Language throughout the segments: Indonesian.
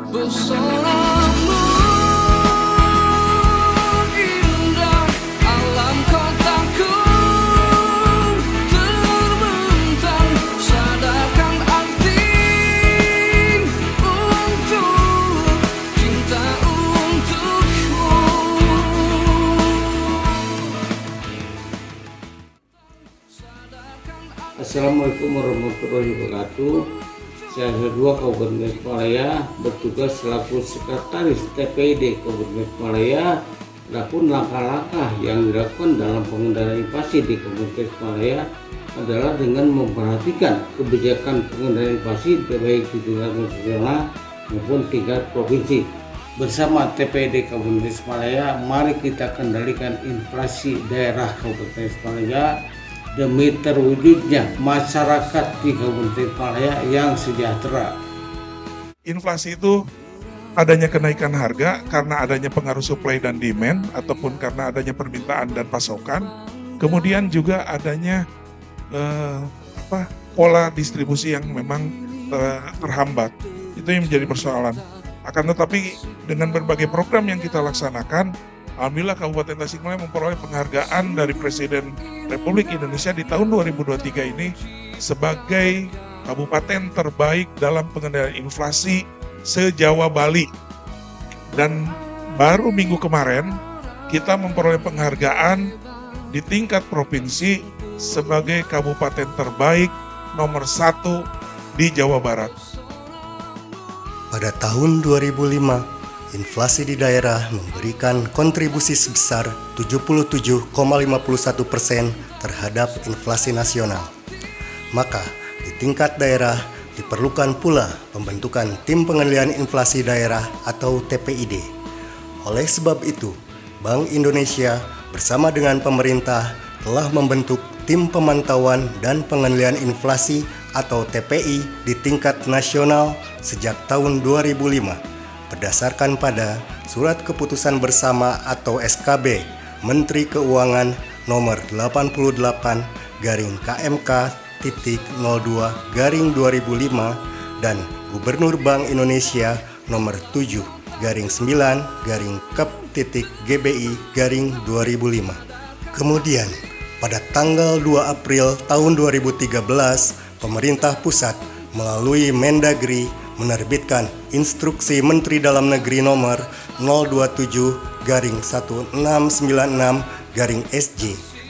Besonamu indah, alam kotaku terbentang, sadarkan arti untuk cinta untukmu. Assalamualaikum warahmatullahi wabarakatuh. Saya Kedua Kabupaten Tasikmalaya bertugas selaku Sekretaris TPID Kabupaten Tasikmalaya. Adapun langkah-langkah yang dilakukan dalam pengendalian inflasi di Kabupaten Tasikmalaya adalah dengan memperhatikan kebijakan pengendalian inflasi baik di tingkat nasional maupun tingkat provinsi. Bersama TPID Kabupaten Tasikmalaya, mari kita kendalikan inflasi daerah Kabupaten Tasikmalaya demi terwujudnya masyarakat di Kabupaten Tasikmalaya yang sejahtera. Inflasi itu adanya kenaikan harga karena adanya pengaruh supply dan demand ataupun karena adanya permintaan dan pasokan. Kemudian juga adanya pola distribusi yang memang terhambat. Itu yang menjadi persoalan. Akan tetapi dengan berbagai program yang kita laksanakan, alhamdulillah Kabupaten Tasikmalaya memperoleh penghargaan dari Presiden Republik Indonesia di tahun 2023 ini sebagai kabupaten terbaik dalam pengendalian inflasi se-Jawa Bali. Dan baru minggu kemarin kita memperoleh penghargaan di tingkat provinsi sebagai kabupaten terbaik nomor 1 di Jawa Barat. Pada tahun 2005, inflasi di daerah memberikan kontribusi sebesar 77,51% terhadap inflasi nasional. Maka di tingkat daerah diperlukan pula pembentukan Tim Pengendalian Inflasi Daerah atau TPID. Oleh sebab itu, Bank Indonesia bersama dengan pemerintah telah membentuk Tim Pemantauan dan Pengendalian Inflasi atau TPI di tingkat nasional sejak tahun 2005. Berdasarkan pada Surat Keputusan Bersama atau SKB Menteri Keuangan nomor 88-KMK-02-2005 dan Gubernur Bank Indonesia nomor 7-9-KEP-GBI-2005. Kemudian pada tanggal 2 April tahun 2013, pemerintah pusat melalui Mendagri menerbitkan Instruksi Menteri Dalam Negeri nomor 027-1696-SJ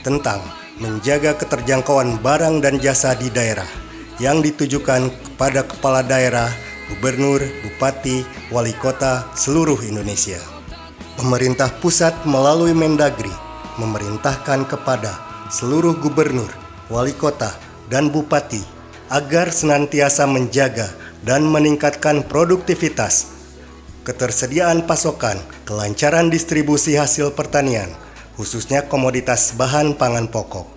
tentang menjaga keterjangkauan barang dan jasa di daerah yang ditujukan kepada kepala daerah, gubernur, bupati, wali kota seluruh Indonesia. Pemerintah pusat melalui Mendagri memerintahkan kepada seluruh gubernur, wali kota, dan bupati agar senantiasa menjaga dan meningkatkan produktivitas, ketersediaan pasokan, kelancaran distribusi hasil pertanian, khususnya komoditas bahan pangan pokok.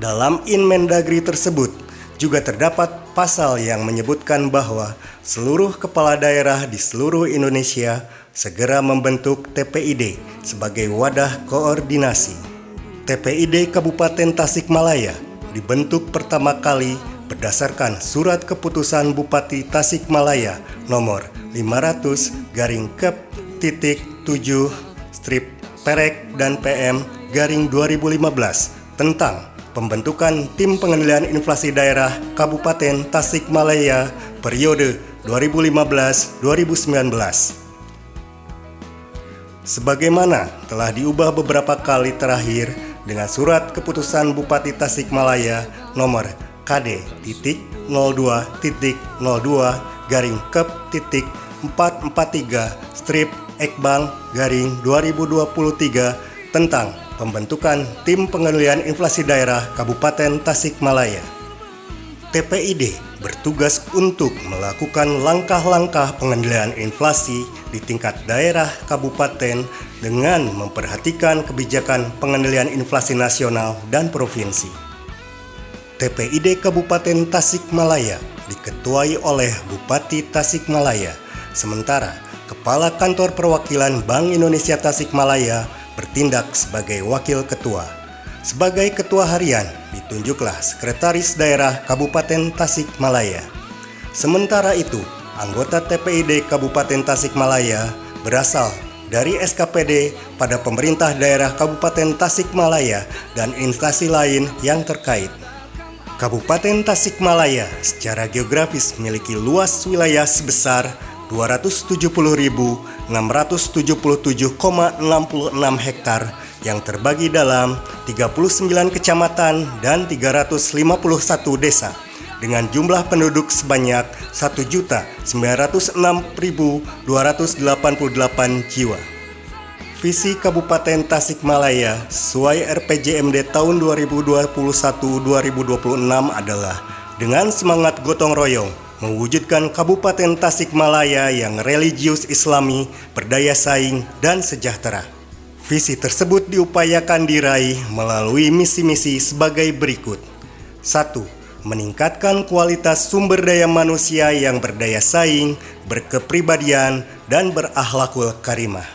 Dalam Inmendagri tersebut juga terdapat pasal yang menyebutkan bahwa seluruh kepala daerah di seluruh Indonesia segera membentuk TPID sebagai wadah koordinasi. TPID Kabupaten Tasikmalaya dibentuk pertama kali berdasarkan Surat Keputusan Bupati Tasikmalaya nomor 500-KEP-7-PEREK-dan PM-2015 tentang pembentukan Tim Pengendalian Inflasi Daerah Kabupaten Tasikmalaya periode 2015-2019. Sebagaimana telah diubah beberapa kali terakhir dengan Surat Keputusan Bupati Tasikmalaya nomor KD.02.02-KEP-443-Ekbang-2023 tentang pembentukan Tim Pengendalian Inflasi Daerah Kabupaten Tasikmalaya. TPID bertugas untuk melakukan langkah-langkah pengendalian inflasi di tingkat daerah kabupaten dengan memperhatikan kebijakan pengendalian inflasi nasional dan provinsi. TPID Kabupaten Tasikmalaya diketuai oleh Bupati Tasikmalaya, sementara Kepala Kantor Perwakilan Bank Indonesia Tasikmalaya bertindak sebagai Wakil Ketua. Sebagai Ketua Harian ditunjuklah Sekretaris Daerah Kabupaten Tasikmalaya. Sementara itu, anggota TPID Kabupaten Tasikmalaya berasal dari SKPD pada pemerintah daerah Kabupaten Tasikmalaya dan instansi lain yang terkait. Kabupaten Tasikmalaya secara geografis memiliki luas wilayah sebesar 270.677,66 hektar yang terbagi dalam 39 kecamatan dan 351 desa dengan jumlah penduduk sebanyak 1.906.288 jiwa. Visi Kabupaten Tasikmalaya sesuai RPJMD tahun 2021-2026 adalah dengan semangat gotong royong mewujudkan Kabupaten Tasikmalaya yang religius Islami, berdaya saing, dan sejahtera. Visi tersebut diupayakan diraih melalui misi-misi sebagai berikut. 1. Meningkatkan kualitas sumber daya manusia yang berdaya saing, berkepribadian, dan berakhlakul karimah.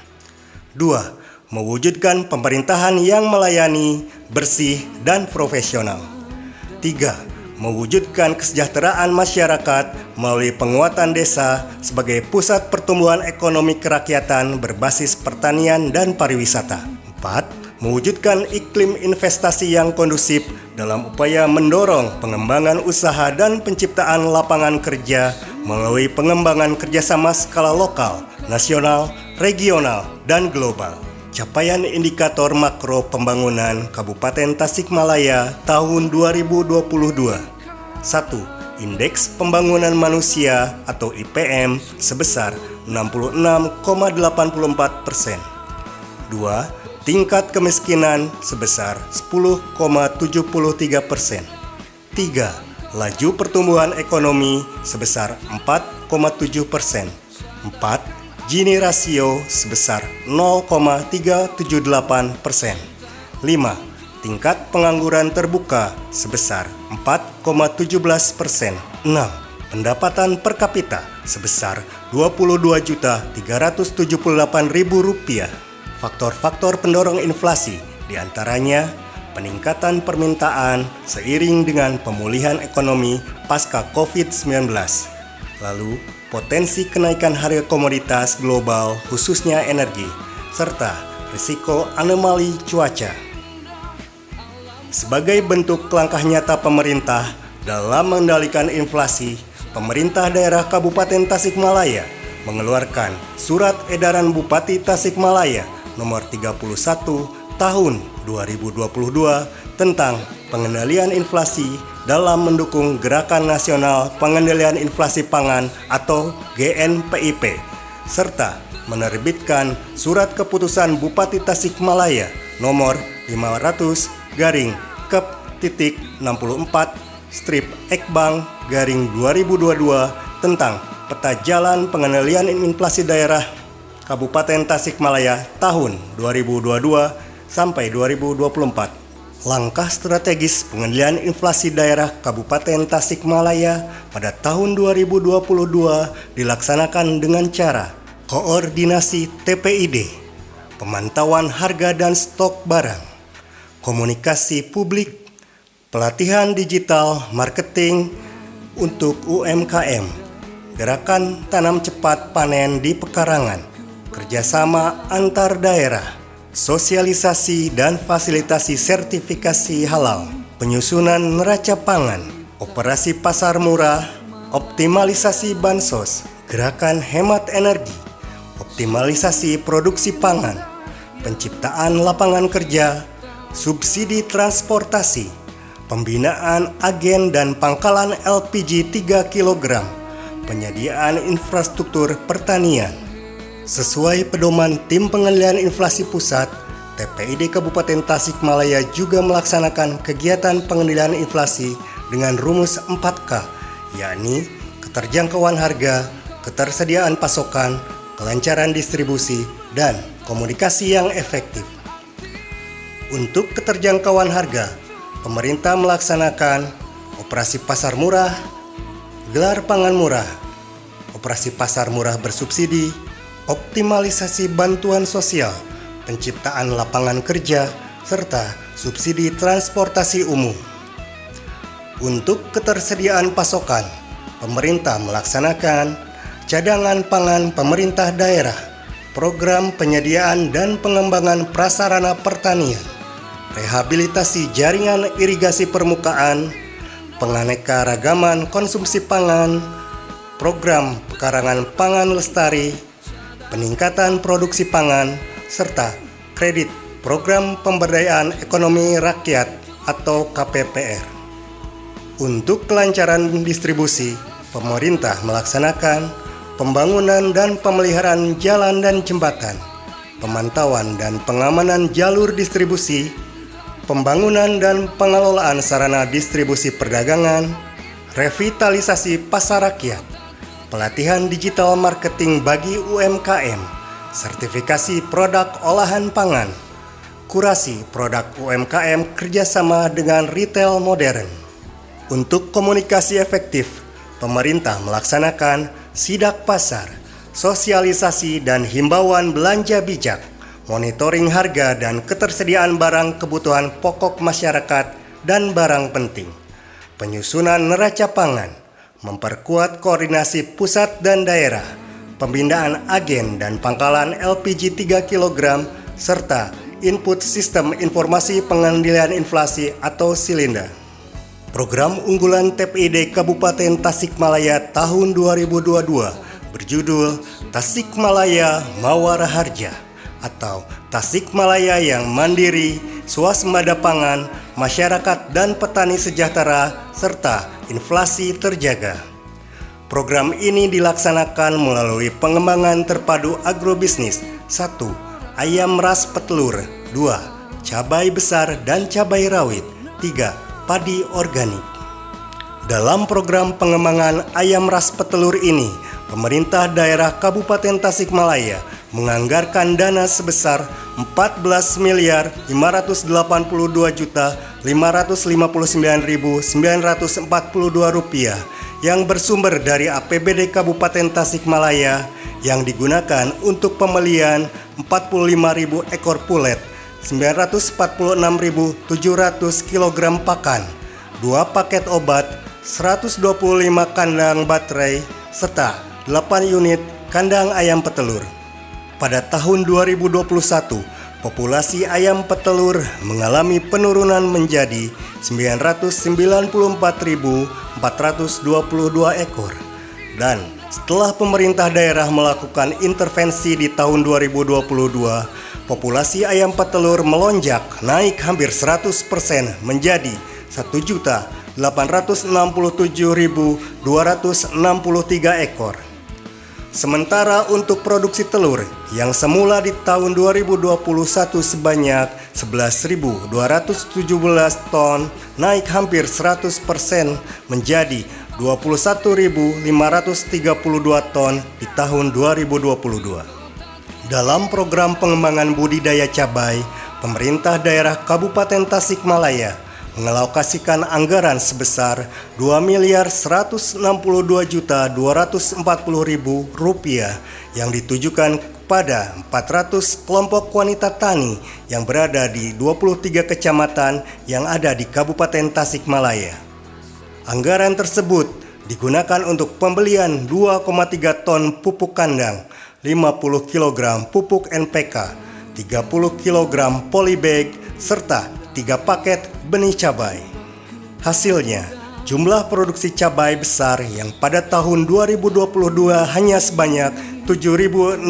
2. Mewujudkan pemerintahan yang melayani, bersih, dan profesional. 3. Mewujudkan kesejahteraan masyarakat melalui penguatan desa sebagai pusat pertumbuhan ekonomi kerakyatan berbasis pertanian dan pariwisata. 4. Mewujudkan iklim investasi yang kondusif dalam upaya mendorong pengembangan usaha dan penciptaan lapangan kerja melalui pengembangan kerjasama skala lokal, nasional, regional, dan global. Capaian indikator makro pembangunan Kabupaten Tasikmalaya tahun 2022. 1. Indeks pembangunan manusia atau IPM sebesar 66,84%. 2. Tingkat kemiskinan sebesar 10,73%. 3. Laju pertumbuhan ekonomi sebesar 4,7%. 4. Gini rasio sebesar 0,378%. 5. Tingkat pengangguran terbuka sebesar 4,17%. 6. Pendapatan per kapita sebesar Rp22.378.000. Faktor-faktor pendorong inflasi diantaranya peningkatan permintaan seiring dengan pemulihan ekonomi pasca COVID-19. Lalu, potensi kenaikan harga komoditas global khususnya energi, serta risiko anomali cuaca. Sebagai bentuk langkah nyata pemerintah dalam mengendalikan inflasi, pemerintah daerah Kabupaten Tasikmalaya mengeluarkan Surat Edaran Bupati Tasikmalaya nomor 31 tahun 2022 tentang pengendalian inflasi dalam mendukung Gerakan Nasional Pengendalian Inflasi Pangan atau GNPIP, serta menerbitkan Surat Keputusan Bupati Tasikmalaya nomor 500-64/Ekbang-2022 tentang Peta Jalan Pengendalian Inflasi Daerah Kabupaten Tasikmalaya tahun 2022 sampai 2024. Langkah strategis pengendalian inflasi daerah Kabupaten Tasikmalaya pada tahun 2022 dilaksanakan dengan cara koordinasi TPID, pemantauan harga dan stok barang, komunikasi publik, pelatihan digital marketing untuk UMKM, gerakan tanam cepat panen di pekarangan, kerjasama antar daerah, sosialisasi dan fasilitasi sertifikasi halal, penyusunan neraca pangan, operasi pasar murah, optimalisasi bansos, gerakan hemat energi, optimalisasi produksi pangan, penciptaan lapangan kerja, subsidi transportasi, pembinaan agen dan pangkalan LPG 3 kg, penyediaan infrastruktur pertanian. Sesuai pedoman Tim Pengendalian Inflasi Pusat, TPID Kabupaten Tasikmalaya juga melaksanakan kegiatan pengendalian inflasi dengan rumus 4K, yakni keterjangkauan harga, ketersediaan pasokan, kelancaran distribusi, dan komunikasi yang efektif. Untuk keterjangkauan harga, pemerintah melaksanakan operasi pasar murah, gelar pangan murah, operasi pasar murah bersubsidi, optimalisasi bantuan sosial, penciptaan lapangan kerja, serta subsidi transportasi umum. Untuk ketersediaan pasokan, pemerintah melaksanakan cadangan pangan pemerintah daerah, program penyediaan dan pengembangan prasarana pertanian, rehabilitasi jaringan irigasi permukaan, penganekaragaman konsumsi pangan, program pekarangan pangan lestari, peningkatan produksi pangan, serta kredit program pemberdayaan ekonomi rakyat atau KPPR. Untuk kelancaran distribusi, pemerintah melaksanakan pembangunan dan pemeliharaan jalan dan jembatan, pemantauan dan pengamanan jalur distribusi, pembangunan dan pengelolaan sarana distribusi perdagangan, revitalisasi pasar rakyat, pelatihan digital marketing bagi UMKM, sertifikasi produk olahan pangan, kurasi produk UMKM kerjasama dengan retail modern. Untuk komunikasi efektif, pemerintah melaksanakan sidak pasar, sosialisasi dan himbauan belanja bijak, monitoring harga dan ketersediaan barang kebutuhan pokok masyarakat dan barang penting, penyusunan neraca pangan, memperkuat koordinasi pusat dan daerah, pembinaan agen dan pangkalan LPG 3 kg, serta input sistem informasi pengendalian inflasi atau Silinda. Program unggulan TPID Kabupaten Tasikmalaya tahun 2022 berjudul Tasikmalaya Mawara Harja atau Tasikmalaya yang mandiri, swasembada pangan, masyarakat dan petani sejahtera, serta inflasi terjaga. Program ini dilaksanakan melalui pengembangan terpadu agrobisnis 1. Ayam ras petelur, 2. Cabai besar dan cabai rawit, 3. Padi organik. Dalam program pengembangan ayam ras petelur ini, pemerintah daerah Kabupaten Tasikmalaya menganggarkan dana sebesar Rp14.582.559.942 yang bersumber dari APBD Kabupaten Tasikmalaya yang digunakan untuk pembelian 45.000 ekor pulet, 946.700 kg pakan, 2 paket obat, 125 kandang baterai, serta 8 unit kandang ayam petelur. Pada tahun 2021, populasi ayam petelur mengalami penurunan menjadi 994.422 ekor. Dan setelah pemerintah daerah melakukan intervensi di tahun 2022, populasi ayam petelur melonjak naik hampir 100% menjadi 1.867.263 ekor. Sementara untuk produksi telur yang semula di tahun 2021 sebanyak 11.217 ton naik hampir 100% menjadi 21.532 ton di tahun 2022. Dalam program pengembangan budidaya cabai, pemerintah daerah Kabupaten Tasikmalaya mengalokasikan anggaran sebesar Rp2.162.240.000 yang ditujukan kepada 400 kelompok wanita tani yang berada di 23 kecamatan yang ada di Kabupaten Tasikmalaya. Anggaran tersebut digunakan untuk pembelian 2,3 ton pupuk kandang, 50 kg pupuk NPK, 30 kg polybag, serta 3 paket benih cabai. Hasilnya, jumlah produksi cabai besar yang pada tahun 2022 hanya sebanyak 7.060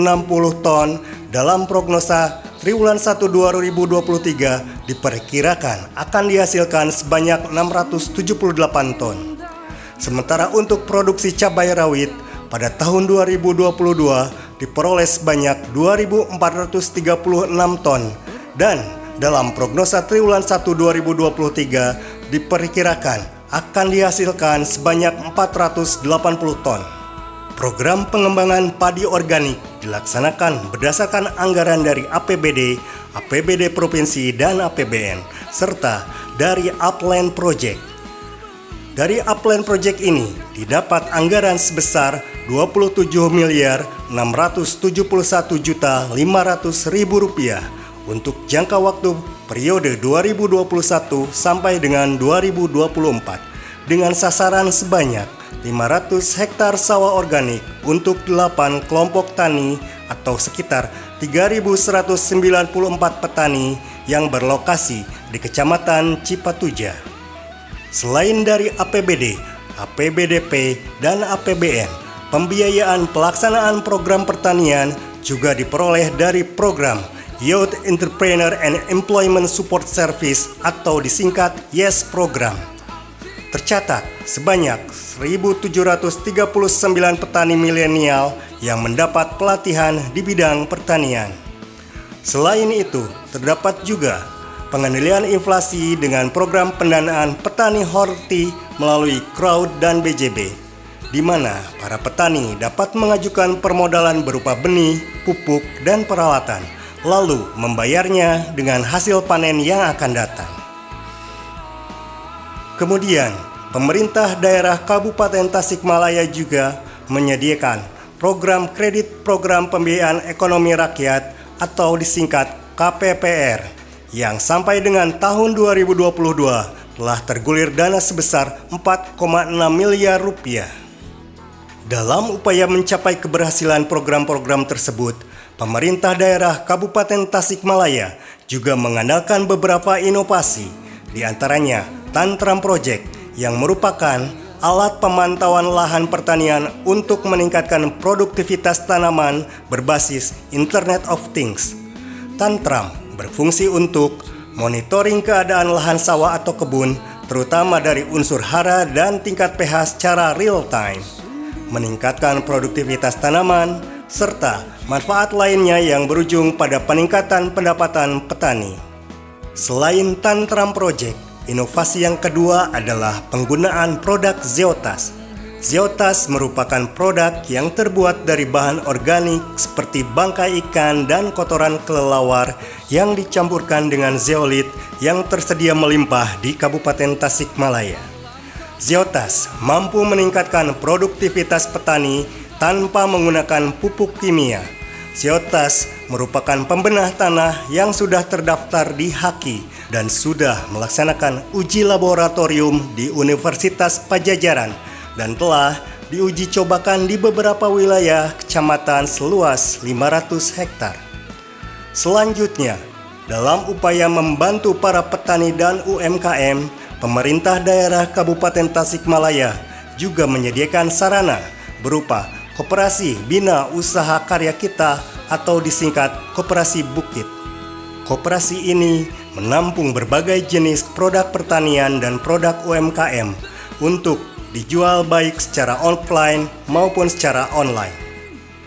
ton dalam prognosa triwulan 1 2023 diperkirakan akan dihasilkan sebanyak 678 ton. Sementara untuk produksi cabai rawit pada tahun 2022 diperoleh sebanyak 2.436 ton dan dalam prognosa triwulan 1 2023 diperkirakan akan dihasilkan sebanyak 480 ton. Program pengembangan padi organik dilaksanakan berdasarkan anggaran dari APBD, APBD Provinsi dan APBN, serta dari Upland Project. Dari Upland Project ini didapat anggaran sebesar Rp27.671.500.000 untuk jangka waktu periode 2021 sampai dengan 2024 dengan sasaran sebanyak 500 hektar sawah organik untuk 8 kelompok tani atau sekitar 3.194 petani yang berlokasi di Kecamatan Cipatuja. Selain dari APBD, APBDP, dan APBN, pembiayaan pelaksanaan program pertanian juga diperoleh dari program Youth Entrepreneur and Employment Support Service atau disingkat YES program. Tercatat sebanyak 1.739 petani milenial yang mendapat pelatihan di bidang pertanian. Selain itu, terdapat juga pengendalian inflasi dengan program pendanaan petani horti melalui Crowd dan BJB, di mana para petani dapat mengajukan permodalan berupa benih, pupuk, dan peralatan, lalu membayarnya dengan hasil panen yang akan datang. Kemudian, pemerintah daerah Kabupaten Tasikmalaya juga menyediakan program kredit program pembiayaan ekonomi rakyat atau disingkat KPPR yang sampai dengan tahun 2022 telah tergulir dana sebesar 4,6 miliar rupiah. Dalam upaya mencapai keberhasilan program-program tersebut, pemerintah daerah Kabupaten Tasikmalaya juga mengandalkan beberapa inovasi, di antaranya Tantram Project yang merupakan alat pemantauan lahan pertanian untuk meningkatkan produktivitas tanaman berbasis Internet of Things. Tantram berfungsi untuk monitoring keadaan lahan sawah atau kebun, terutama dari unsur hara dan tingkat pH secara real time, meningkatkan produktivitas tanaman, serta manfaat lainnya yang berujung pada peningkatan pendapatan petani. Selain Tantram Project, inovasi yang kedua adalah penggunaan produk Zeotas. Zeotas merupakan produk yang terbuat dari bahan organik seperti bangkai ikan dan kotoran kelelawar yang dicampurkan dengan zeolit yang tersedia melimpah di Kabupaten Tasikmalaya. Zeotas mampu meningkatkan produktivitas petani tanpa menggunakan pupuk kimia. Zeotas merupakan pembenah tanah yang sudah terdaftar di HAKI dan sudah melaksanakan uji laboratorium di Universitas Pajajaran dan telah diuji cobakan di beberapa wilayah kecamatan seluas 500 hektar. Selanjutnya, dalam upaya membantu para petani dan UMKM, pemerintah daerah Kabupaten Tasikmalaya juga menyediakan sarana berupa Koperasi Bina Usaha Karya Kita atau disingkat Koperasi Bukit. Koperasi ini menampung berbagai jenis produk pertanian dan produk UMKM untuk dijual baik secara offline maupun secara online.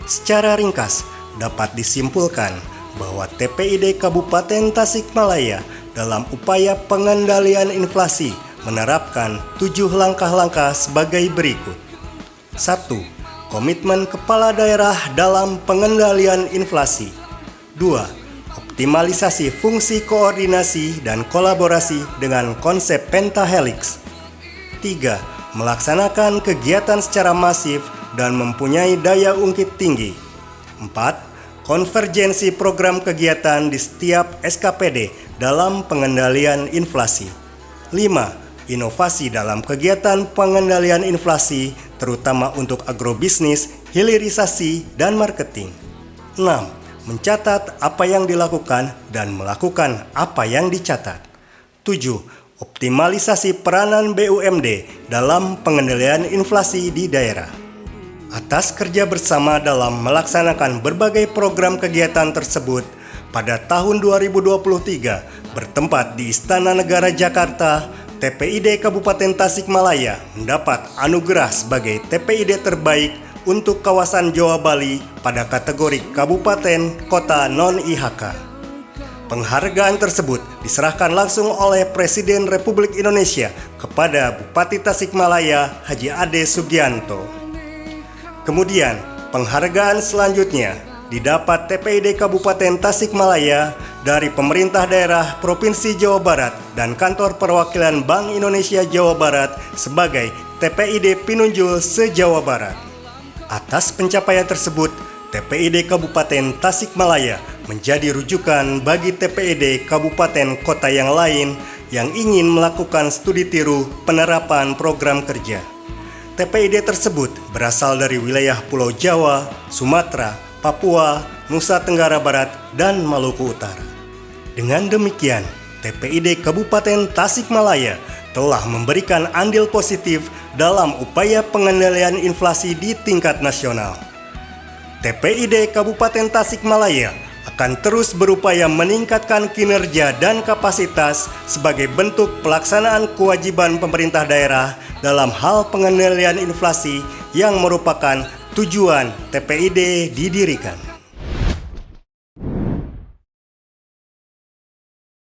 Secara ringkas, dapat disimpulkan bahwa TPID Kabupaten Tasikmalaya dalam upaya pengendalian inflasi menerapkan 7 langkah-langkah sebagai berikut. 1. Komitmen kepala daerah dalam pengendalian inflasi. 2. Optimalisasi fungsi koordinasi dan kolaborasi dengan konsep pentahelix. 3. Melaksanakan kegiatan secara masif dan mempunyai daya ungkit tinggi. 4. Konvergensi program kegiatan di setiap SKPD dalam pengendalian inflasi. 5. Inovasi dalam kegiatan pengendalian inflasi terutama untuk agrobisnis, hilirisasi, dan marketing. 6. Mencatat apa yang dilakukan dan melakukan apa yang dicatat. 7. Optimalisasi peranan BUMD dalam pengendalian inflasi di daerah. Atas kerja bersama dalam melaksanakan berbagai program kegiatan tersebut, pada tahun 2023 bertempat di Istana Negara Jakarta, TPID Kabupaten Tasikmalaya mendapat anugerah sebagai TPID terbaik untuk kawasan Jawa Bali pada kategori Kabupaten Kota Non-IHK. Penghargaan tersebut diserahkan langsung oleh Presiden Republik Indonesia kepada Bupati Tasikmalaya Haji Ade Sugianto. Kemudian, penghargaan selanjutnya didapat TPID Kabupaten Tasikmalaya dari pemerintah daerah Provinsi Jawa Barat dan Kantor Perwakilan Bank Indonesia Jawa Barat sebagai TPID Pinunjul se-Jawa Barat. Atas pencapaian tersebut, TPID Kabupaten Tasikmalaya menjadi rujukan bagi TPID Kabupaten Kota yang lain yang ingin melakukan studi tiru penerapan program kerja. TPID tersebut berasal dari wilayah Pulau Jawa, Sumatera, Papua, Nusa Tenggara Barat, dan Maluku Utara. Dengan demikian, TPID Kabupaten Tasikmalaya telah memberikan andil positif dalam upaya pengendalian inflasi di tingkat nasional. TPID Kabupaten Tasikmalaya akan terus berupaya meningkatkan kinerja dan kapasitas sebagai bentuk pelaksanaan kewajiban pemerintah daerah dalam hal pengendalian inflasi yang merupakan tujuan TPID didirikan.